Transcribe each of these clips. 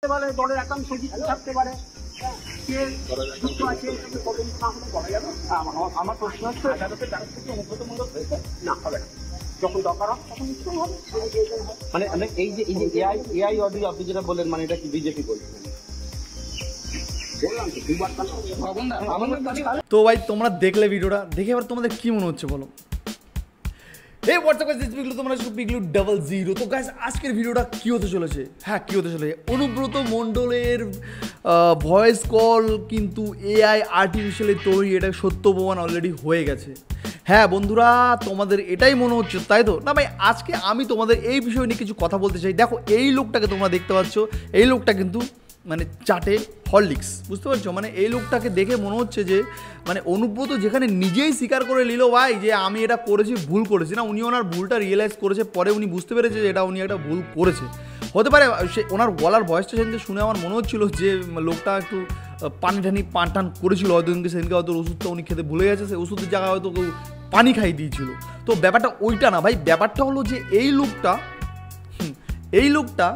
পারে, দলের একাংশ জিতে থাকতে পারে। কে যুক্ত আছে তদন্ত না হলে বলা যাবে। আমার প্রশ্ন হচ্ছে আদালতের তরফ থেকে অনুব্রত মণ্ডল হয়েছে না, হবে না। যখন দরকার হয় তখন নিশ্চয়ই হবে। মানে এই যে এআই অডিও আপনি যেটা বললেন, মানে এটা কি বিজেপি বলছেন? তো ভাই তোমরা দেখলে ভিডিওটা দেখে এবার তোমাদের কি মনে হচ্ছে বলো? এই হোয়াটসঅ্যাপ গাইস, পিগলু তোমরা সব পিগলু 00। তো গাইস আজকের ভিডিওটা কি হতে চলেছে? হ্যাঁ, কি হতে চলেছে, অনুব্রত মণ্ডলের ভয়েস কল কিন্তু এআই আর্টিফিশিয়ালি তৈরি, এটা সত্য প্রমাণ অলরেডি হয়ে গেছে। হ্যাঁ বন্ধুরা, তোমাদের এটাই মনে হচ্ছে তাই তো? না ভাই, আজকে আমি তোমাদের এই বিষয় নিয়ে কিছু কথা বলতে চাই। দেখো এই লোকটাকে তোমরা দেখতে পাচ্ছ, এই লোকটা কিন্তু মানে চাটে হরলিক্স, বুঝতে পারছো? মানে এই লোকটাকে দেখে মনে হচ্ছে যে মানে অনুব্রত যেখানে নিজেই স্বীকার করে নিল ভাই যে আমি এটা করেছি, ভুল করেছি। না, উনি ওনার ভুলটা রিয়েলাইজ করেছে, পরে উনি বুঝতে পেরেছে যে এটা উনি একটা ভুল করেছে। হতে পারে সে ওনার গলার ভয়েসটা সেদিনকে শুনে আমার মনে হচ্ছিলো যে লোকটা একটু পান টান করেছিল, হয়তো সেদিনকে হয়তো ওষুধটা উনি খেতে ভুলে গেছে, সেই ওষুধের জায়গায় হয়তো কেউ পানি খাইয়ে দিয়েছিল। তো ব্যাপারটা ওইটা না ভাই, ব্যাপারটা হলো যে এই লোকটা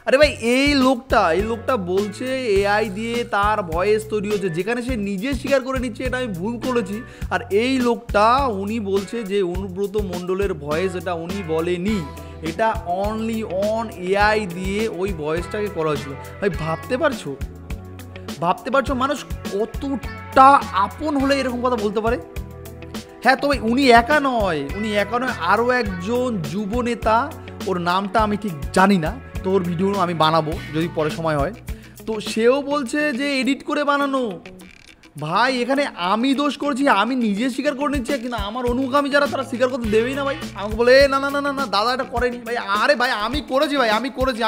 আরে ভাই এই লোকটা বলছে এআই দিয়ে তার ভয়েস তৈরি হচ্ছে, যেখানে সে নিজে স্বীকার করে নিচ্ছে এটা আমি ভুল করেছি। আর এই লোকটা উনি বলছে যে অনুব্রত মণ্ডলের ভয়েস এটা উনি বলেনি, এটা অনলি অন এআই দিয়ে ওই ভয়েসটাকে করা হয়েছিল। ভাই ভাবতে পারছো মানুষ কতটা আপন হলে এরকম কথা বলতে পারে? হ্যাঁ, তবে উনি একা নয়, আরও একজন যুব নেতা, ওর নামটা আমি ঠিক জানি না, তো ওর ভিডিও আমি বানাবো যদি পরে সময় হয়। তো সেও বলছে যে এডিট করে বানানো। ভাই এখানে আমি দোষ করছি, আমি নিজে স্বীকার করে নিচ্ছি, কিন্তু আমার অনুগামী যারা তারা স্বীকার করতে দেবেই না ভাই। আমাকে বলে না না না না না দাদা এটা করেনি ভাই। আরে ভাই আমি করেছি,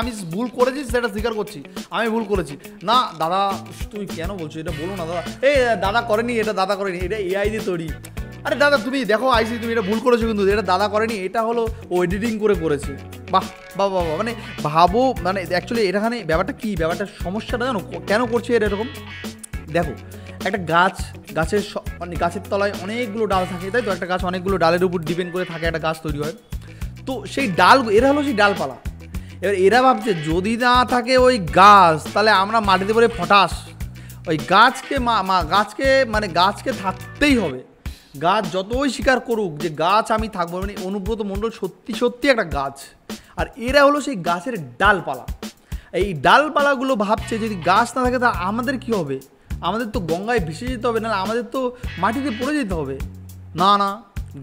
আমি ভুল করেছি, সেটা স্বীকার করছি, আমি ভুল করেছি। না দাদা তুমি কেন বলছো এটা, বলো না দাদা। দাদা করেনি, এটা এআই দিয়ে তৈরি। আরে দাদা তুমি দেখো আইসি, তুমি এটা ভুল করেছো, কিন্তু এটা দাদা করেনি, এটা হলো ও এডিটিং করেছে। বাহ বাহ বাহ, মানে ভাবো, মানে অ্যাকচুয়ালি এখানে ব্যাপারটা সমস্যাটা জানো কেন করছে এর এরকম? দেখো একটা গাছের তলায় অনেকগুলো ডাল থাকে, তাই তো? একটা গাছ অনেকগুলো ডালের উপর ডিপেন্ড করে থাকে, একটা গাছ তৈরি হয়। তো সেই ডালগুলো হলো সেই ডালপালা। এবার এরা ভাবছে যদি না থাকে ওই গাছ, তাহলে আমরা মাটিতে পড়ে ফটাস ওই গাছকে থাকতেই হবে। গাছ যতই স্বীকার করুক যে গাছ আমি থাকবো, মানে অনুব্রত মণ্ডল সত্যি একটা গাছ, আর এরা হলো সেই গাছের ডালপালা। এই ডালপালাগুলো ভাবছে যদি গাছ না থাকে তা আমাদের কি হবে? আমাদের তো গঙ্গায় ভেসে যেতে হবে, না আমাদের তো মাটিতে পড়ে যেতে হবে। না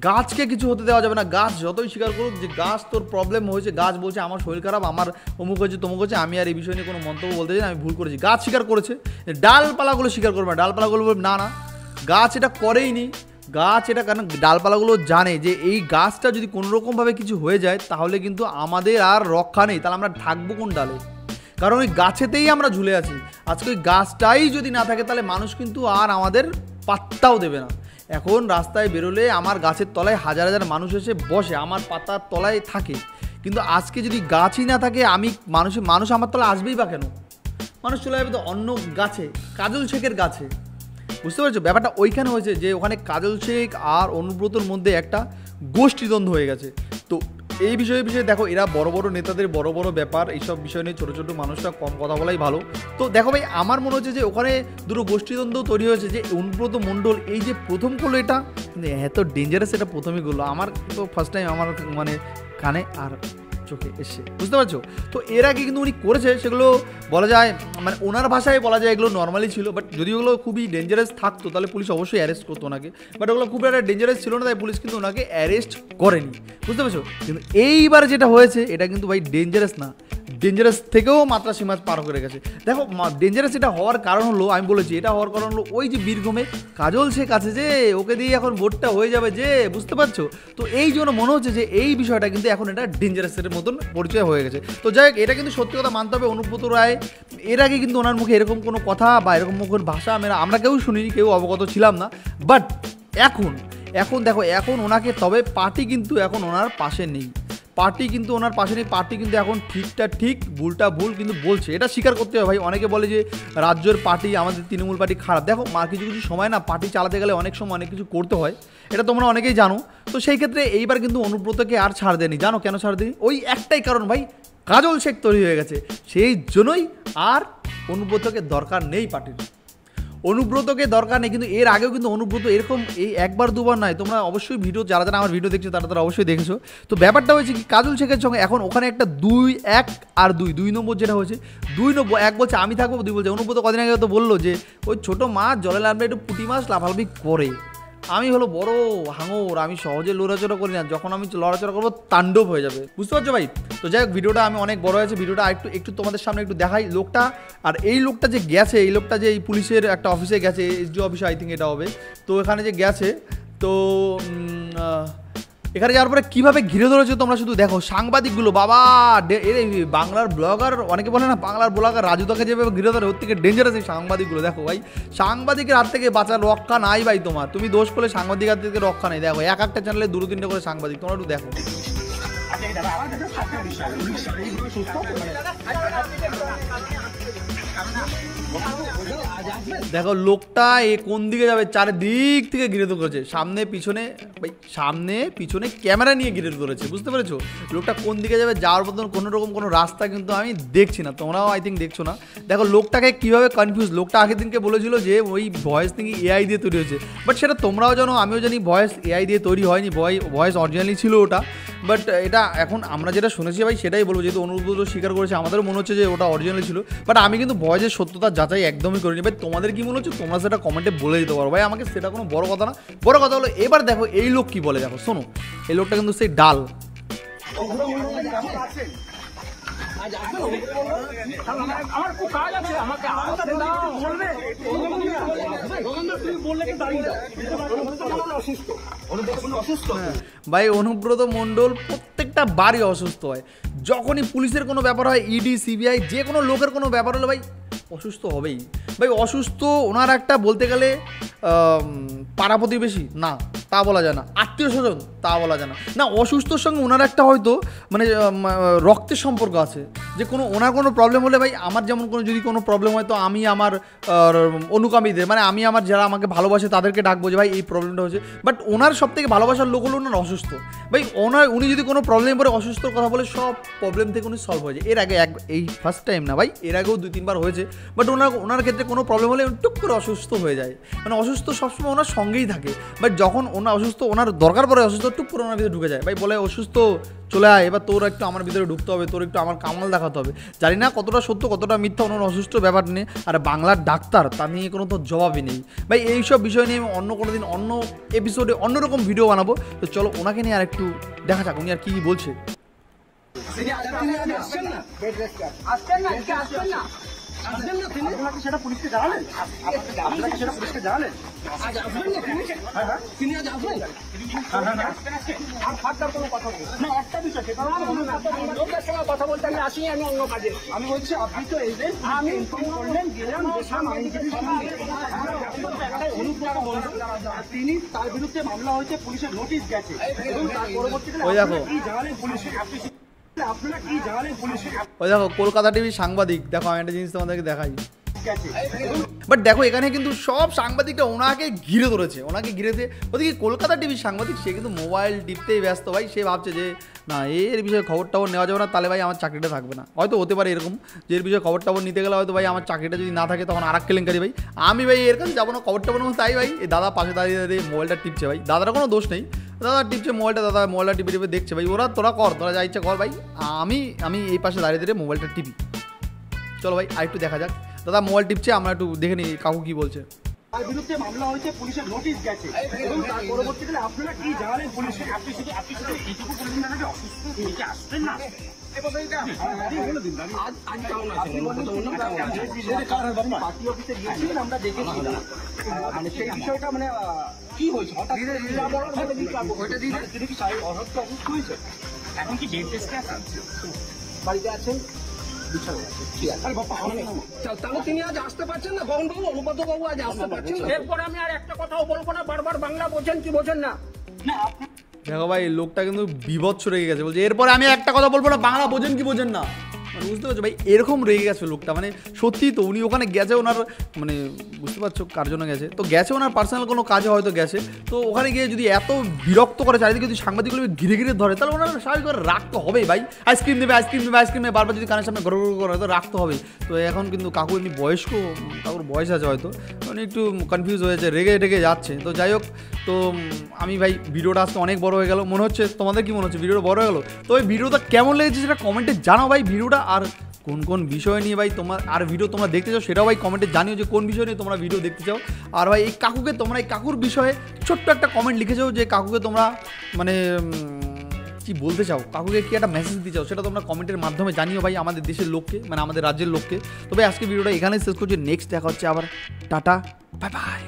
গাছকে কিছু হতে দেওয়া যাবে না। গাছ যতই স্বীকার করুক যে গাছ তোর প্রবলেম হয়েছে, গাছ বলছে আমার শরীর খারাপ, আমার অমুক হয়েছে তমুক হয়েছে, আমি আর এই বিষয় নিয়ে কোনো মন্তব্য বলতে চাই না, আমি ভুল করেছি। গাছ স্বীকার করেছে, ডালপালাগুলো স্বীকার করবে না। ডালপালাগুলো বলবে না গাছ এটা করেই নি। গাছ এটা কারণ ডালপালাগুলো জানে যে এই গাছটা যদি কোনোরকমভাবে কিছু হয়ে যায় তাহলে কিন্তু আমাদের আর রক্ষা নেই, তাহলে আমরা থাকবো কোন ডালে? কারণ ওই গাছেতেই আমরা ঝুলে আছি। আজকে ওই গাছটাই যদি না থাকে তাহলে মানুষ কিন্তু আর আমাদের পাত্তাও দেবে না। এখন রাস্তায় বেরোলে আমার গাছের তলায় হাজার হাজার মানুষ এসে বসে, আমার পাতার তলায় থাকে, কিন্তু আজকে যদি গাছই না থাকে মানুষ আমার তলায় আসবেই বা কেন? মানুষ চলে যাবে তো অন্য গাছে, কাজল শেখের গাছে, বুঝতে পারছো? ব্যাপারটা ওইখানে হয়েছে যে ওখানে কাজল শেখ আর অনুব্রতর মধ্যে একটা গোষ্ঠীদ্বন্দ্ব হয়ে গেছে। তো এই বিষয়ে দেখো এরা বড় বড় নেতাদের বড় বড় ব্যাপার, এইসব বিষয় নিয়ে ছোটো ছোটো মানুষরা কম কথা বলাই ভালো। তো দেখো ভাই আমার মনে হচ্ছে যে ওখানে দুটো গোষ্ঠীদ্বন্দ্ব তৈরি হয়েছে, যে অনুব্রত মণ্ডল এই যে প্রথম করলো এটা এত ডেঞ্জারাস, এটা প্রথমেই করলো। আমার তো ফার্স্ট টাইম আমার মানে কানে আর চোখে এসে, বুঝতে পারছো? তো এর আগে কিন্তু উনি করেছে, সেগুলো বলা যায় মানে ওনার ভাষায় বলা যায় এগুলো নর্মালি ছিল, বাট যদি ওগুলো খুবই ডেঞ্জারাস থাকতো তাহলে পুলিশ অবশ্যই অ্যারেস্ট করতো ওনাকে, বাট ওগুলো খুব একটা ডেঞ্জারাস ছিল না, তাই পুলিশ কিন্তু ওনাকে অ্যারেস্ট করেনি, বুঝতে পারছো? কিন্তু এইবার যেটা হয়েছে এটা কিন্তু ভাই ডেঞ্জারাস না, ডেঞ্জারাস থেকেও মাত্রা সীমা পার করে গেছে। দেখো ডেঞ্জারাস এটা হওয়ার কারণ হলো, আমি বলেছি এটা হওয়ার কারণ হলো ওই যে বীরভূমে কাজল শেখ আছে, যে ওকে দিয়ে এখন ভোটটা হয়ে যাবে, যে বুঝতে পারছো? তো এই জন্য মনে হচ্ছে যে এই বিষয়টা কিন্তু এখন এটা ডেঞ্জারাসের মতন পরিচয় হয়ে গেছে। তো যাই হোক, এটা কিন্তু সত্যি কথা মানতে হবে, অনুব্রত রায় এর আগে কিন্তু ওনার মুখে এরকম কোনো কথা বা এরকম মুখের ভাষা আমরা কেউ শুনিনি, কেউ অবগত ছিলাম না। বাট এখন দেখো এখন ওনাকে, তবে পার্টি কিন্তু এখন ওনার পাশে নেই, পার্টি কিন্তু এখন ঠিকটা ঠিক ভুলটা ভুল কিন্তু বলছে, এটা স্বীকার করতে হবে ভাই। অনেকে বলে যে রাজ্যের পার্টি, আমাদের তৃণমূল পার্টি খারাপ। দেখো কিছু সময় না পার্টি চালাতে গেলে অনেক সময় অনেক কিছু করতে হয়, এটা তোমরা অনেকেই জানো। তো সেই ক্ষেত্রে এইবার কিন্তু অনুব্রতকে আর ছাড় দেয়নি। জানো কেন ছাড় দেয়নি? ওই একটাই কারণ ভাই, কাজল শেখ তৈরি হয়ে গেছে। সেই জন্যই আর অনুব্রতকে দরকার নেই পার্টির, অনুব্রতকে দরকার নেই। কিন্তু এর আগেও কিন্তু অনুব্রত এরকম এই একবার দুবার নয়, তোমরা অবশ্যই ভিডিও যারা যারা আমার ভিডিও দেখছো তারা অবশ্যই দেখেছো। তো ব্যাপারটা হয়েছে কি, কাজল শেখের সঙ্গে এখন ওখানে একটা 2-1 আর 2 নম্বর যেটা হয়েছে, 2 নম্বর 1 বলছে আমি থাকবো, 2 বলছে অনুব্রত কদিন আগে তো বললো যে ওই ছোটো মাছ জলে নামলে একটু পুঁটি মাছ লাফালাফি করে, আমি হলো বড় হাঙর, আমি সহজে লড়াচড়া করি না, যখন আমি লড়াচড়া করবো তাণ্ডব হয়ে যাবে, বুঝতে পারছো ভাই? তো যাই হোক, ভিডিওটা আমি অনেক বড় হয়েছে, ভিডিওটা একটু তোমাদের সামনে একটু দেখাই লোকটা। আর এই লোকটা যে গেছে, এই লোকটা যে এই পুলিশের একটা অফিসে গেছে, এসডি অফিসে আই থিঙ্ক এটা হবে, তো এখানে যে গেছে, তো এখানে যাওয়ার পরে কীভাবে ঘিরে ধরেছে তোমরা শুধু দেখো। সাংবাদিকগুলো বাবা, বাংলার ব্লগার, অনেকে বলে না বাংলার ব্লগার রাজুদাকে যেভাবে ঘিরে ধরে, ওর থেকে ডেঞ্জারাস এই সাংবাদিকগুলো। দেখো ভাই, সাংবাদিকের হাত থেকে বাঁচার রক্ষা নাই ভাই তোমার, তুমি দোষ করলে সাংবাদিকের হাত থেকে রক্ষা নেই। দেখো এক একটা চ্যানেলে 2-3টে করে সাংবাদিক, তোমরা একটু দেখো। দেখো লোকটা কোন দিকে যাবে, চারিদিক থেকে ঘিরে ধরেছে, সামনে পিছনে ভাই, সামনে পিছনে ক্যামেরা নিয়ে ঘিরে ধরেছে, বুঝতে পেরেছো? লোকটা কোন দিকে যাবে, যাওয়ার মতন কোনো রকম কোনো রাস্তা কিন্তু আমি দেখছি না, তোমরাও আই থিঙ্ক দেখছো না। দেখো লোকটাকে কীভাবে কনফিউজ, লোকটা আগের দিনকে বলেছিল যে ওই ভয়েস থেকে এআই দিয়ে তৈরি হয়েছে, বাট সেটা তোমরাও জানো, আমিও জানি ভয়েস এআই দিয়ে তৈরি হয়নি, ভয়েস অরিজিনালি ছিল ওটা। বাট এটা এখন আমরা যেটা শুনেছি ভাই সেটাই বলবো, যেহেতু অনুব্রত স্বীকার করেছে, আমাদেরও মনে হচ্ছে যে ওটা অরিজিনালি ছিল। বাট আমি কিন্তু ভয়েসের সত্যতা যাচাই একদমই করিনি ভাই, তোমাদের কি মনে হচ্ছে তোমরা সেটা কমেন্টে বলে দিতে পারো ভাই আমাকে, সেটা কোনো বড় কথা না। বড় কথা হলো এবার দেখো এই লোক কি বলে, দেখো শোনো, এই লোকটা কিন্তু সেই ডাল। আমার খুব কাজ আছে, আমাকে বলবে অসুস্থ ভাই অনুব্রত মণ্ডল প্রত্যেকটা বারই অসুস্থ হয়, যখনই পুলিশের কোনো ব্যাপার হয়, ইডি সিবিআই যে কোনো লোকের কোনো ব্যাপার হলে ভাই অসুস্থ হবেই ভাই। অসুস্থ ওনার একটা বলতে গেলে পাড়া প্রতিবেশী না তা বলা যায় না, আত্মীয় স্বজন তা বলা যায় না, না অসুস্থর সঙ্গে ওনার একটা হয়তো মানে রক্তের সম্পর্ক আছে, যে কোনো ওনার কোনো প্রবলেম হলে ভাই, আমার যেমন কোনো যদি কোনো প্রবলেম হয় তো আমি আমার অনুগামীদের, মানে আমি আমার যারা আমাকে ভালোবাসে তাদেরকে ডাকবো যে ভাই এই প্রবলেমটা হচ্ছে। বাট ওনার সব থেকে ভালোবাসার লোক হলো ওনার অসুস্থ ভাই, উনি যদি কোনো প্রবলেম পরে অসুস্থর কথা বলে সব প্রবলেম থেকে উনি সলভ হয়ে যায়। এর আগে এই ফার্স্ট টাইম না ভাই, এর আগেও 2-3বার হয়েছে। বাট ওনার ক্ষেত্রে কোনো প্রবলেম হলে টুক করে অসুস্থ হয়ে যায়, মানে অসুস্থ সবসময় ওনার সঙ্গেই থাকে। বাট যখন ওনার অসুস্থ, ওনার দরকার পড়ে অসুস্থ, টুক করে ওনার ভিতরে ঢুকে যায় ভাই, বলে অসুস্থ চলে আয়, এবার তোর একটু আমার ভিতরে ঢুকতে হবে, তোর একটু আমার কামাল দেখাতে হবে। জানি না কতটা সত্য কতটা মিথ্যা ওনার অসুস্থ ব্যাপার নিয়ে, আর বাংলার ডাক্তার তা নিয়ে কোনো তো জবাবই নেই ভাই। এইসব বিষয় নিয়ে আমি অন্য কোনো দিন অন্য এপিসোডে অন্যরকম ভিডিও বানাবো। তো চলো ওনাকে নিয়ে আর একটু দেখা যাক উনি আর কি বলছে। সেটা পুলিশকে জানালেন, সেটা পুলিশকে জানালেন কথা বলতে আমি আসি, আমি অন্য কাজে, আমি বলছি আপনি তো এলেন, আমি করলেন গেলাম, তিনি তার বিরুদ্ধে মামলা হয়েছে, পুলিশের নোটিশ গেছে এবং তার পরবর্তীতে কি জানালেন পুলিশকে, আপনারা কি জানালেন পুলিশকে? ওই দেখো কলকাতা টিভির সাংবাদিক, দেখো আমি একটা জিনিস তোমাদেরকে দেখাই। বাট দেখো এখানে কিন্তু সব সাংবাদিকরা ওনাকে ঘিরে ধরেছে, ওনাকে ঘিরেছে। ওদিকে কলকাতা টিভির সাংবাদিক সে কিন্তু মোবাইল টিপতেই ব্যস্ত ভাই, সে ভাবছে যে না এর বিষয়ে খবর টবর নেওয়া যাবে না, তাহলে ভাই আমার চাকরিটা থাকবে না। হয়তো হতে পারে এরকম যে এর বিষয়ে খবর টবর নিতে গেলে হয়তো ভাই আমার চাকরিটা যদি না থাকে তখন আর এক কেলেঙ্কারি ভাই। আমি ভাই এর কাছে যাবো না খবর টবর নেবো, তাই ভাই এই দাদা পাশে দাঁড়িয়ে দাঁড়িয়ে মোবাইলটা টিপছে ভাই, দাদার কোনো দোষ নেই, দাদা টিপছে মোবাইলটা, দাদা মোবাইলটা টিপে টিপে দেখছে ভাই, তোরা কর, তোরা যা ইচ্ছা কর ভাই, আমি এই পাশে দাঁড়িয়ে দাঁড়িয়ে মোবাইলটা টিপি। চলো ভাই আর একটু দেখা যাক, দাদা মোবাইল টিপছে, আমরা একটু দেখে নিই কাকু কি বলছে। তার বিরুদ্ধে মামলা হয়েছে, পুলিশের নোটিশ গেছে এবং তার পরবর্তীতে আপনারা কি জানালেন পুলিশকে? আপনি শুধু এইটুকু বললেন না যে অসুস্থ হয়ে আসবেন না, আমরা দেখেছিলাম, মানে সেই বিষয়টা মানে কি হয়েছে হঠাৎ অসুস্থ হয়েছে, এখন কি বেড রেস্টে আছেন, বাড়িতে আছেন, তাহলে তিনি আজ আসতে পারছেন না, গগনবাবু অনুব্রত বাবু আজ আসতে পারছেন না। এরপরে আমি আর একটা কথাও বলবো না, বারবার বাংলা বোঝেন কি বোঝেন না। দেখো ভাই লোকটা কিন্তু বিভৎস রেগে গেছে, বলছে এরপরে আমি একটা কথা বলবো না, বাংলা বোঝেন কি বোঝেন না, বুঝতে পারছো ভাই, এরকম রেগে গেছে লোকটা, মানে সত্যি তো উনি ওখানে গেছে ওনার মানে বুঝতে পারছো কার জন্য গেছে, তো গেছে ওনার পার্সোনাল কোনো কাজে হয়তো গেছে, তো ওখানে গিয়ে যদি এত বিরক্ত করে চারিদিকে যদি সাংবাদিকগুলো ঘিরে ঘিরে ধরে, তাহলে ওনার স্বাভাবিক করে রাগ তো হবেই ভাই। আইসক্রিম দেবে আইসক্রিম দেবে আইসক্রিম দেবে বারবার যদি কানের সামনে গড় গড় করে তো রাগ তো হবেই। তো এখন কিন্তু কাকু এমনি বয়স্ক, কাকুর বয়স আছে হয়তো, মানে একটু কনফিউজ হয়েছে, রেগে রেগে যাচ্ছে। তো যাই হোক, তো আমি ভাই ভিডিওটা আজকে অনেক বড় হয়ে গেল মনে হচ্ছে, তোমাদের কি মনে হচ্ছে ভিডিওটা বড় হয়ে গেল? তো এই ভিডিওটা কেমন লেগেছে সেটা কমেন্টে জানাও ভাই ভিডিওটা, আর কোন কোন বিষয় নিয়ে ভাই তোমার আর ভিডিও তোমরা দেখতে চাও সেটাও ভাই কমেন্টে জানিও যে কোন বিষয় নিয়ে তোমরা ভিডিও দেখতে চাও। আর ভাই এই কাকুকে তোমরা এই কাকুর বিষয়ে ছোট্ট একটা কমেন্ট লিখে যাও যে কাকুকে তোমরা মানে কি বলতে চাও, কাকুকে কি একটা মেসেজ দিতে চাও সেটা তোমরা কমেন্টের মাধ্যমে জানিও ভাই আমাদের দেশের লোককে, মানে আমাদের রাজ্যের লোককে। তবে আজকে ভিডিওটা এখানেই শেষ করছি, নেক্সট দেখা হচ্ছে আবার, টাটা বাই বাই।